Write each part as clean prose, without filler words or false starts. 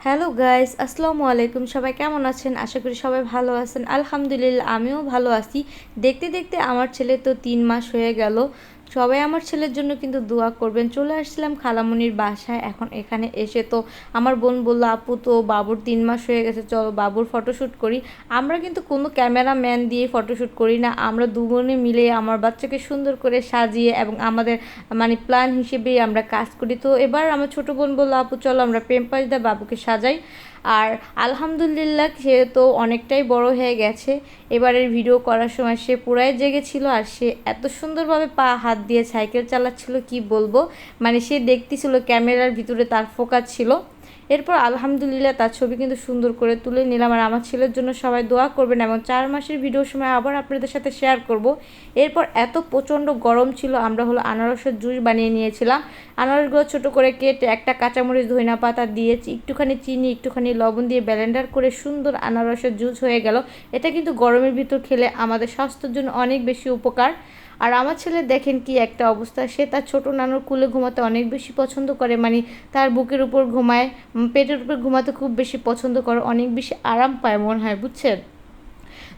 Hello guys, আসসালামু আলাইকুম। সবাই কেমন আছেন? আশা করি সবাই ভালো আছেন। আলহামদুলিল্লাহ, আমিও ভালো আছি। দেখতে দেখতে আমার ছেলে তো 3 মাস হয়ে গেল। সবাই আমার ছেলের জন্য কিন্তু দোয়া করবেন। চলে আসছিলাম খালামণির বাসায়। এখন এখানে এসে তো আমার বোন বলল, আপু তো বাবুর 3 মাস হয়ে গেছে, চলো বাবুর ফটোশ্যুট করি। আমরা কিন্তু কোনো ক্যামেরাম্যান দিয়ে ফটোশ্যুট করি না, আমরা দু বোনে মিলে আমার বাচ্চাকে সুন্দর করে সাজিয়ে এবং আমাদের প্ল্যান হিসেবেই আমরা কাজ করি। তো এবার আমার ছোটো বোন বললো, আপু চলো আমরা পেম্পাস দিয়ে বাবুকে সাজাই। আর আলহামদুলিল্লাহ, সে তো অনেকটাই বড় হয়ে গেছে। এবারের ভিডিও করার সময় সে পুরাই জেগেছিল, আর সে এত সুন্দরভাবে পা হাত দিয়ে সাইকেল চালাচ্ছিল কি বলবো। সে দেখতেছিল ক্যামেরার ভিতরে তার ফোকাস ছিল। এরপর আলহামদুলিল্লাহ তার ছবি কিন্তু সুন্দর করে তুলে নিলাম। আর আমার ছেলের জন্য সবাই দোয়া করবেন, এবং 4 মাসের ভিডিওর সময় আবার আপনাদের সাথে শেয়ার করব। এরপর এত প্রচণ্ড গরম ছিল, আমরা আনারসের জুস বানিয়ে নিয়েছিলাম। আনারসগুলো ছোটো করে কেটে একটা কাঁচামরিচ ধনিয়া পাতা দিয়েছি, একটুখানি চিনি একটুখানি লবণ দিয়ে ব্লেন্ডার করে সুন্দর আনারসের জুস হয়ে গেল। এটা কিন্তু গরমের ভিতর খেলে আমাদের স্বাস্থ্যের জন্য অনেক বেশি উপকার। আর আমার ছেলে দেখেন কি একটা অবস্থা, সে তার ছোট নানুর কুলে ঘুমাতে অনেক বেশি পছন্দ করে। তার বুকের উপর ঘুমায়, পেটের উপর ঘুমাতে খুব বেশি পছন্দ করে, অনেক বেশি আরাম পায় মনে হয়, বুঝছেন।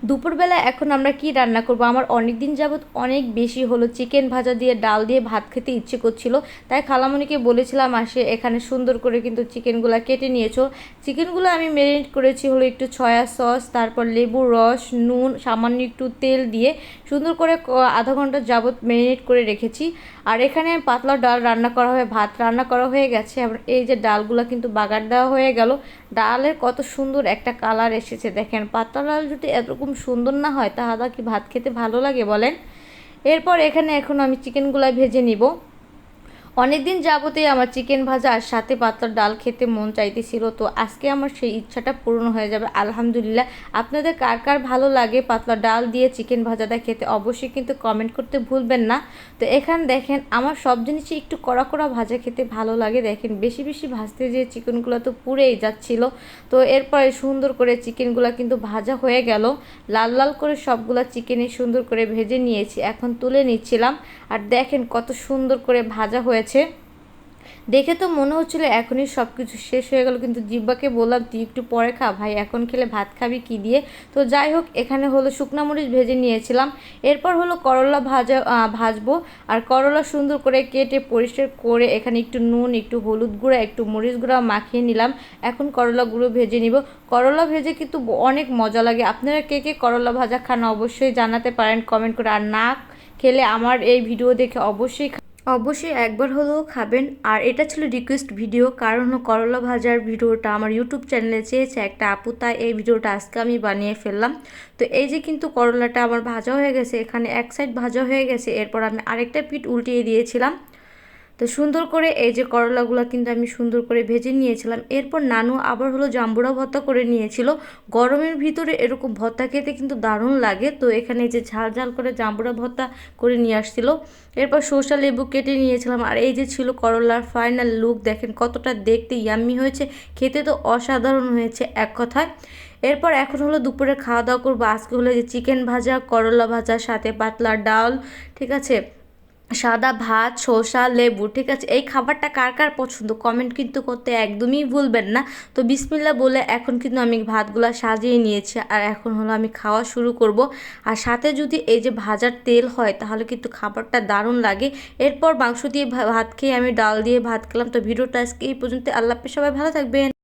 দুপুরবেলা এখন আমরা কি রান্না করব, আমার অনেক দিন যাবৎ অনেক বেশি হলো চিকেন ভাজা দিয়ে ডাল দিয়ে ভাত খেতে ইচ্ছে করছিল। তাই খালামণিকে বলেছিলাম আসে এখানে সুন্দর করে কিন্তু চিকেনগুলো কেটে নিয়েছো। চিকেনগুলো আমি ম্যারিনেট করেছি একটু সয়া সস, তারপর লেবুর রস, নুন, সামান্য একটু তেল দিয়ে সুন্দর করে আধা ঘন্টা যাবৎ ম্যারিনেট করে রেখেছি। আর এখানে পাতলা ডাল রান্না করা হয়ে ভাত রান্না করা হয়ে গেছে। আবার এই যে ডালগুলো কিন্তু বাগার দেওয়া হয়ে গেল। ডালের কত সুন্দর একটা কালার এসেছে দেখেন। পাতলা ডাল যদি এরকম সুন্দর না হয় তাহলে কি ভাত খেতে ভালো লাগে বলেন। এরপর এখানে এখন আমি চিকেনগুলো ভেজে নিব। অনেক দিন যাবতেই আমার চিকেন ভাজা আর সাথে পাতলা ডাল খেতে মন চাইতেছিল, তো আজকে আমার সেই ইচ্ছাটা পূরণ হয়ে যাবে আলহামদুলিল্লাহ। আপনাদের কার কার ভালো লাগে পাতলা ডাল দিয়ে চিকেন ভাজাটা খেতে অবশ্যই কিন্তু কমেন্ট করতে ভুলবেন না। তো এখানে দেখেন আমার সব জিনিসই একটু কড়া কড়া ভাজা খেতে ভালো লাগে। দেখেন বেশি বেশি ভাজতে যেয়ে চিকেনগুলো তো পুড়েই যাচ্ছিল। তো এরপরে সুন্দর করে চিকেনগুলো কিন্তু ভাজা হয়ে গেল, লাল লাল করে সবগুলা চিকেনে সুন্দর করে ভেজে নিয়েছি, এখন তুলে নিচ্ছিলাম। আর দেখেন কত সুন্দর করে ভাজা হয়েছে। দেখে তো মনে হচ্ছিল এখনই সব কিছু শেষ হয়ে গেল, কিন্তু জিব্বাকে বললাম তুই একটু পরে খা ভাই, এখন খেলে ভাত খাবি কি দিয়ে। তো যাই হোক, এখানে শুকনো মরিচ ভেজে নিয়েছিলাম। এরপর করলা ভাজবো। আর করলা সুন্দর করে কেটে পরিষ্কার করে এখানে একটু নুন, একটু হলুদ গুঁড়া, একটু মরিচ গুঁড়া মাখিয়ে নিলাম। এখন করলাগুলো ভেজে নিব। করলা ভেজে কিন্তু অনেক মজা লাগে। আপনারা কে কে করলা ভাজা খান অবশ্যই জানাতে পারেন কমেন্ট করে। আর না খেলে আমার এই ভিডিও দেখে অবশ্যই একবার হলেও খাবেন। আর এটা ছিল রিকোয়েস্ট ভিডিও, কারণ করলা ভাজার ভিডিওটা আমার ইউটিউব চ্যানেলে চেয়েছে একটা আপু, তাই এই ভিডিওটা আজকে আমি বানিয়ে ফেললাম। তো এই যে কিন্তু করলাটা আমার ভাজা হয়ে গেছে, এখানে এক সাইড ভাজা হয়ে গেছে, এরপর আমি আরেকটা পিঠ উল্টিয়ে দিয়েছিলাম। তো সুন্দর করে এই যে করলাগুলো কিন্তু আমি সুন্দর করে ভেজে নিয়েছিলাম। এরপর নানু আবার জাম্বুরা ভর্তা করে নিয়েছিল। গরমের ভিতরে এরকম ভর্তা খেতে কিন্তু দারুণ লাগে। তো এখানে যে ঝাল ঝাল করে জাম্বুরা ভর্তা করে নিয়ে আসছিল। এরপর শসা লেবু কেটে নিয়েছিলাম। আর এই যে ছিল করলার ফাইনাল লুক, দেখেন কতটা দেখতে ইয়াম্মি হয়েছে, খেতে তো অসাধারণ হয়েছে এক কথায়। এরপর এখন দুপুরে খাওয়া দাওয়া করবো। আজকে যে চিকেন ভাজা, করলা ভাজা, সাথে পাতলা ডাল, ঠিক আছে, সাদা ভাত, শসা লেবু, ঠিক আছে। এই খাবারটা কার কার পছন্দ কমেন্ট কিন্তু করতে একদমই ভুলবেন না। তো বিসমিল্লাহ বলে এখন কিন্তু আমি ভাতগুলা সাজিয়ে নিয়েছি, আর এখন আমি খাওয়া শুরু করব। আর সাথে যদি এই যে ভাজার তেল হয় তাহলে কিন্তু খাবারটা দারুণ লাগে। এরপর মাংস দিয়ে ভাত খেয়ে আমি ডাল দিয়ে ভাত খেলাম। তো ভিডিওটা আজকে এই পর্যন্ত। আল্লাহ হাফেজ, সবাই ভালো থাকবেন।